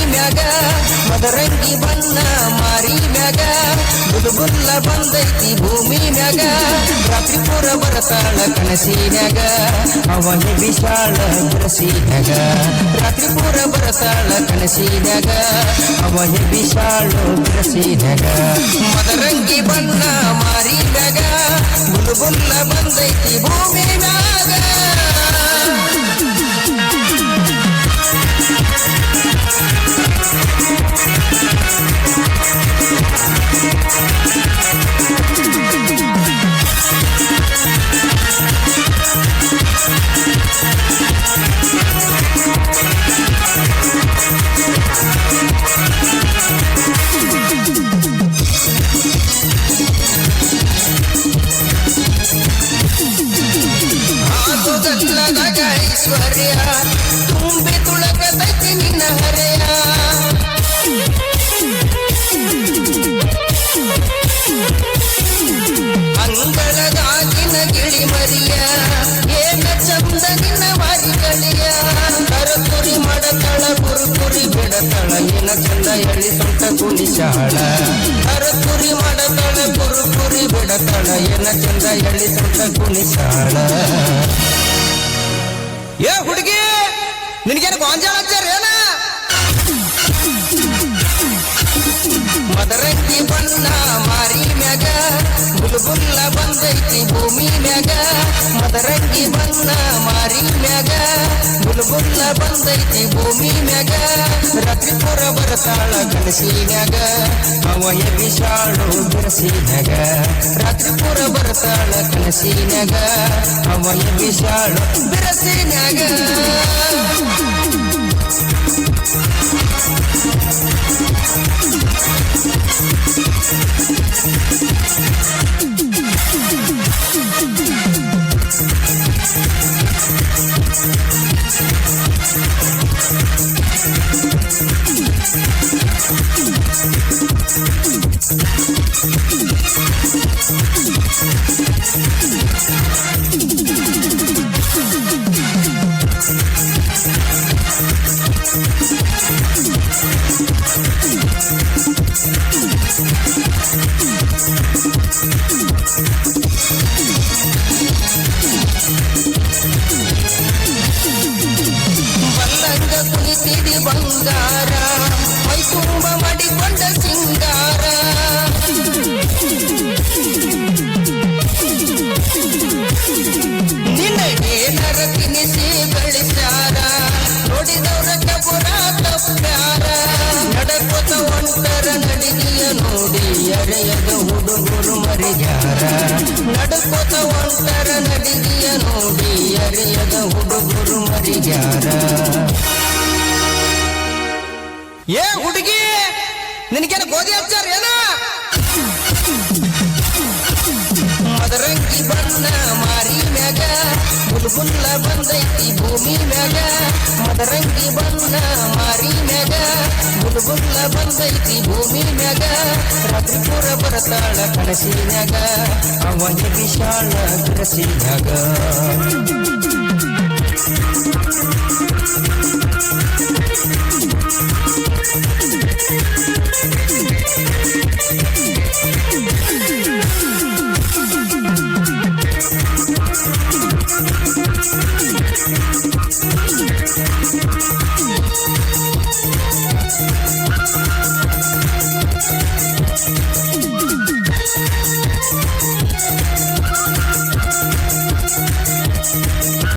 ಮ್ಯಾಗ ಮದರಂಗಿ ಬಣ್ಣ ಮಾರಿ ಮ್ಯಾಗ ಬುಲ್ಬುಲ್ಲ ಬಂದೈತಿ ಭೂಮಿ ಮ್ಯಾಗ ರಾತ್ರಿ ಪೂರ ಬರತಾಳ ಕನಸಿನ್ಯಾಗ ಅವನಿ ವಿಶಾಲ ಬಿರಸಿನ್ಯಾಗ ರಾತ್ರಿ ಪೂರ ಬರತಾಳ ಕನಸಿನ್ಯಾಗ ಅವನಿ ವಿಶಾಲ ಬಿರಸಿನ್ಯಾಗ ಮದರಂಗಿ ಬಣ್ಣ ಮಾರಿ ಮ್ಯಾಗ ಬುಲ್ಬುಲ್ಲ ಬಂದೈತಿ ಭೂಮಿ ಮ್ಯಾಗ ಗಲ್ಲದಾಗ ಐಶ್ವರ್ಯ ತುಂಬಿ ತುಳಕದೈತಿ ನಿನ್ನ ಹರೆಯ ಅಂಗಳದಾಗಿನ ಗಿಳಿ ಮರಿಯ ಏನ ಚಂದ ನಿನ್ನ ವಾರಿ ಗಳಿಯ ಕರಕುರಿ ಮಾಡತಳ ಕುರುಕುರಿ ಬಿಡತಳ ಏನ ಚಂದ ಎಳಿ ಸೊಂಟ ಕುಣಿಸಾಳ ಕರಕುರಿ ಮಾಡತಳ ಕುರುಕುರಿ ಬಿಡತಳ ಏನ ಚಂದ ಎಳಿ ಸೊಂಟ ಕುಣಿಸಾಳ ಏ ಹುಡುಗಿ ನಿನಗೇನು ಗೊಂಜಾಳ ಏನ ಮದರಂಗಿ ಬಣ್ಣ ಮಾರಿ ಮ್ಯಾಗ ಬುಲ್ಬುಲ್ಲ ಬಂದೈತಿ ಭೂಮಿ ಮ್ಯಾಗ ಮದರಂಗಿ ಬಣ್ಣ ಮಾರಿ ಮ್ಯಾಗ ಬುಲ್ಬುಲ್ಲ ಬಂದೈತಿ ಭೂಮಿ ಮ್ಯಾಗ ರಾತ್ರಿ ಪೂರ ಬರತಾಳ ಕನಸಿನ್ಯಾಗ ಅವಯ ವಿಶಾಳು ಬಿರಸಿನ್ಯಾಗ ರಾತ್ರಿ ಪೂರ ಬರತಾಳ ಕನಸಿನ್ಯಾಗ ಅವಯ ವಿಶಾಳು ಬಿರಸಿನ್ಯಾಗ ಬಲ್ಲಂಗ ಕುಳಿತಿದಿ ಬಂಗಾರ ಮೈ ತುಂಬ ಮಾಡಿಕೊಂಡ ಸಿಂಗಾರ ನಿನಗೇನರ ತಿನಿಸಿ ಬೆಳೆಸಾರ ನೋಡಿದವರ ಕಬುರ ತಪ್ಪ್ಯಾರ ನಡಕೋತ ಒಂಟರ ನಡಿಗೆಯ ನೋಡಿ ಎರೆಯದ ಹುಡುಗರು ಮರಿಯಾರ ನಡಕೋತ ಒಂಟರ ನಡಿಗೆಯ ನೋಡಿ ಎರೆಯದ ಹುಡುಗರು ಮರಿಯಾರ ಏ ಹುಡುಗಿ ನಿನಗೇನು ಗೋಧಿ ಹಚ್ಚಾರ ಏನ ಮದರಂಗಿ ಬಣ್ಣ ಮಾರಿ ಮ್ಯಾಗ ಬುಲ್ಬುಲ್ಲ ಬಂದೈತಿ ಭೂಮಿ ಮ್ಯಾಗ ಮದರಂಗಿ ಬಣ್ಣ ಮಾರಿ ಮ್ಯಾಗ ಬುಲ್ಬುಲ್ಲ ಬಂದೈತಿ ಭೂಮಿ ಮ್ಯಾಗ ರಾತ್ರಿ ಪೂರ ಬರತಾಳ ಕನಸಿನ್ಯಾಗ ಅವನ ವಿಶಾಲ ಬಿರಸಿನ್ಯಾಗ